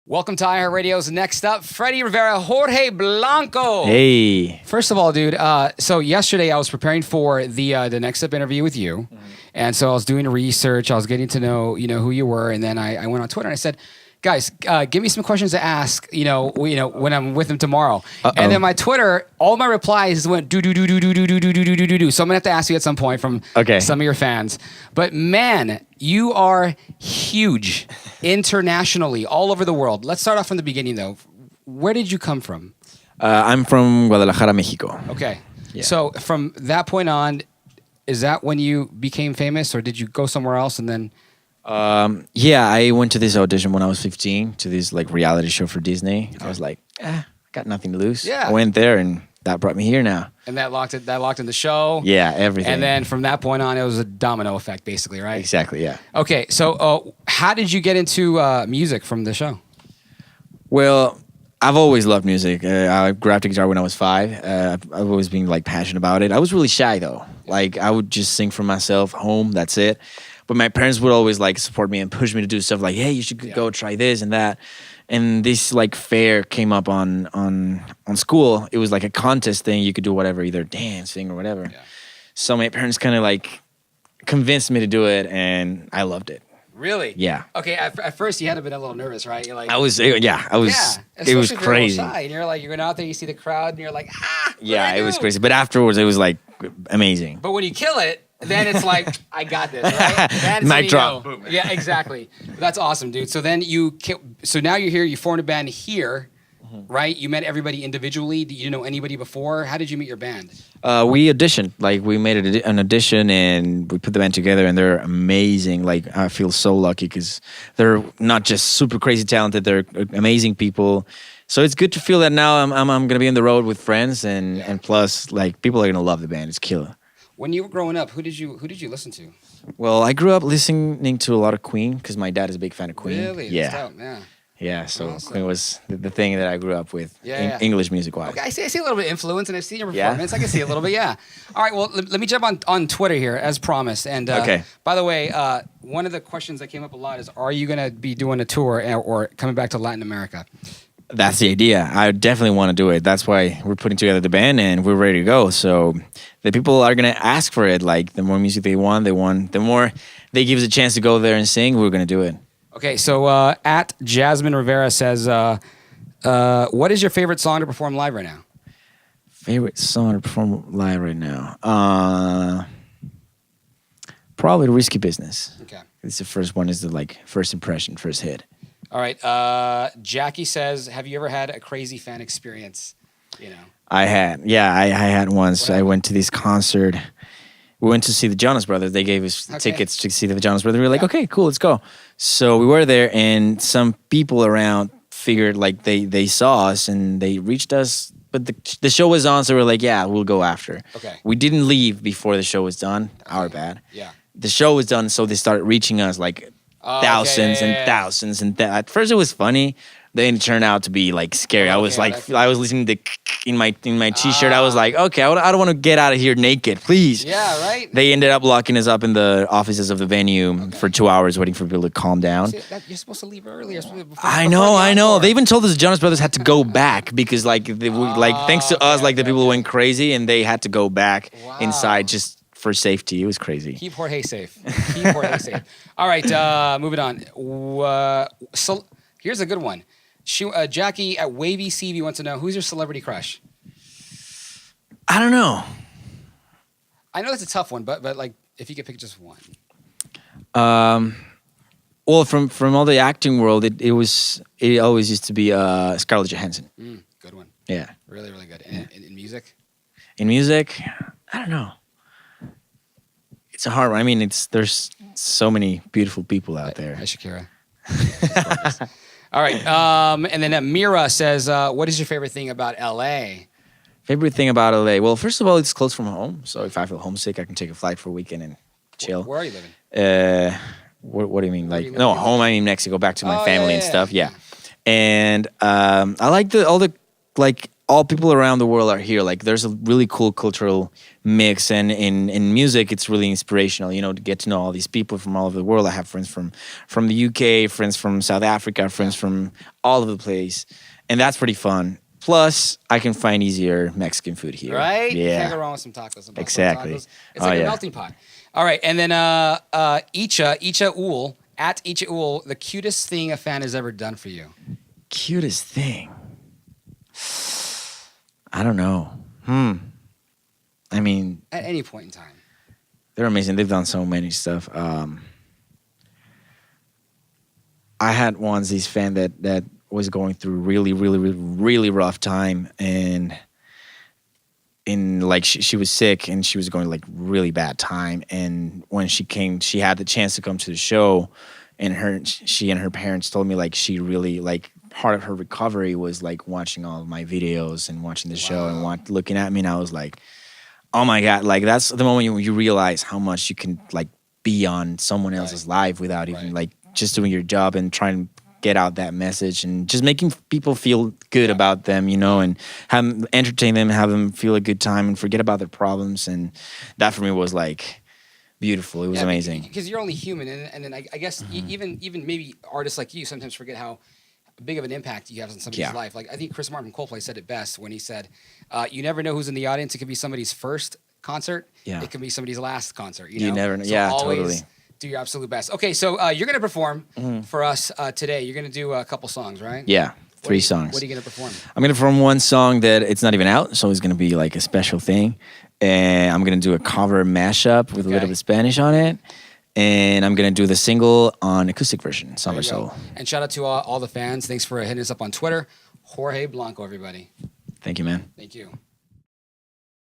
Welcome to iHeartRadio's Next Up, Freddy, Rivera, Jorge Blanco. Hey. First of all, dude, so yesterday I was preparing for the Next Up interview with you. And so I was doing research. I was getting to know, who you were. And then I went on Twitter and I said, guys, give me some questions to ask, when I'm with him tomorrow. And then my Twitter, all my replies went do. So I'm going to have to ask you at some point from some of your fans. But man, you are huge internationally, all over the world. Let's start off from the beginning, though. Where did you come from? I'm from Guadalajara, Mexico. Okay. Yeah. So from that point on, is that when you became famous, or did you go somewhere else and then... I went to this audition when I was 15 to this reality show for Disney. Okay. I was like, I got nothing to lose. Yeah. I went there and that brought me here now. And that locked in the show. Yeah, everything. And then from that point on, it was a domino effect, basically, right? Exactly, yeah. Okay, so how did you get into music from the show? Well, I've always loved music. I grabbed a guitar when I was 5. I've always been passionate about it. I was really shy though. I would just sing for myself home. That's it. But my parents would always support me and push me to do stuff hey, you should go try this and that. And this fair came up on school. It was a contest thing. You could do whatever, either dance, sing, or whatever. Yeah. So my parents kind of convinced me to do it, and I loved it. Really? Yeah. Okay. At first, you had to been a little nervous, right? You're I was. It was crazy. Shy, and you're you're going out there, you see the crowd, and you're like, Yeah, it was crazy. But afterwards, it was amazing. But when you kill it, then it's I got this, right? Mic drop. Boom. Yeah, exactly. That's awesome, dude. So then so now you're here, you formed a band here, right? You met everybody individually. Did you know anybody before? How did you meet your band? We auditioned. We made an audition and we put the band together, and they're amazing. I feel so lucky because they're not just super crazy talented, they're amazing people. So it's good to feel that now I'm going to be on the road with friends, and plus people are going to love the band. It's killer. When you were growing up, who did you listen to? Well, I grew up listening to a lot of Queen because my dad is a big fan of Queen. Really? Yeah. That's dope. Yeah. Yeah, so awesome. Queen was the thing that I grew up with, English music-wise. Okay, I see a little bit of influence, and I've seen your performance. I can see a little bit, yeah. All right, well, let me jump on Twitter here, as promised. And by the way, one of the questions that came up a lot is, are you going to be doing a tour or coming back to Latin America? That's the idea. I definitely want to do it. That's why we're putting together the band and we're ready to go. So the people are going to ask for it. The more music they want, the more they give us a chance to go there and sing, we're going to do it. Okay, so at Jasmine Rivera says, what is your favorite song to perform live right now? Favorite song to perform live right now? Probably Risky Business. Okay. It's the first one, is the first impression, first hit. All right. Jackie says, have you ever had a crazy fan experience? I had. Yeah, I had once. I went to this concert. We went to see the Jonas Brothers. They gave us tickets to see the Jonas Brothers. We were okay, cool, let's go. So we were there, and some people around figured they saw us, and they reached us. But the show was on, so we were yeah, we'll go after. Okay. We didn't leave before the show was done. Our bad. Yeah. The show was done, so they started reaching us thousands and thousands. And at first it was funny. Then it turned out to be scary. I was I was listening to in my t-shirt. I was okay, I don't want to get out of here naked, please. Yeah, right. They ended up locking us up in the offices of the venue for 2 hours, waiting for people to calm down. You're supposed to leave early. I know. They even told us the Jonas Brothers had to go back because thanks to us, the people went crazy and they had to go back inside just for safety. It was crazy. Keep Jorge safe. All right, moving on. So here's a good one. Jackie at Wavy CV wants to know, who's your celebrity crush? I don't know. I know that's a tough one, but if you could pick just one. Well, from all the acting world, it always used to be Scarlett Johansson. Good one. Yeah. Really, really good. In music? In music, I don't know. It's a hard one. I mean, there's so many beautiful people out there. Hi, Shakira. All right. And then Mira says, what is your favorite thing about LA? Favorite thing about LA? Well, first of all, it's close from home. So if I feel homesick, I can take a flight for a weekend and chill. Where are you living? What do you mean? Home, I mean Mexico, back to my family and stuff. Yeah. And I like all the all people around the world are here. Like there's a really cool cultural mix, and in music, it's really inspirational. You know, to get to know all these people from all over the world. I have friends from the UK, friends from South Africa, friends from all over the place, and that's pretty fun. Plus, I can find easier Mexican food here. Right? Yeah. You can't go wrong with some tacos. Some Exactly. Tacos. It's like a melting pot. All right, and then Icha Ul, at Icha Ul, the cutest thing a fan has ever done for you. Cutest thing. I don't know. I mean, At any point in time. they're amazing. They've done so many stuff. I had once this fan that was going through really rough time, and like she was sick and she was going like really bad time. And when she came, she had the chance to come to the show, and she and her parents told me like she really like part of her recovery was like watching all of my videos and watching the show and looking at me, and I was like, oh my God, like that's the moment you realize how much you can like be on someone else's life without even like just doing your job and trying to get out that message and just making people feel good about them, you know, and entertain them, have them feel a good time and forget about their problems. And that for me was like beautiful. It was amazing. Because you're only human, and then I guess even maybe artists like you sometimes forget how big of an impact you have on somebody's life. Like I think Chris Martin from Coldplay said it best when he said, "You never know who's in the audience. It could be somebody's first concert. It could be somebody's last concert. You know? never know. So yeah, always totally. do your absolute best." Okay, so you're gonna perform for us today. You're gonna do a couple songs, right? Yeah, three songs. What are you gonna perform? I'm gonna perform one song that it's not even out, so it's gonna be like a special thing. And I'm gonna do a cover mashup with a little bit of Spanish on it. And I'm going to do the single on acoustic version, Summer Soul. And shout out to all the fans. Thanks for hitting us up on Twitter. Jorge Blanco, everybody. Thank you, man. Thank you.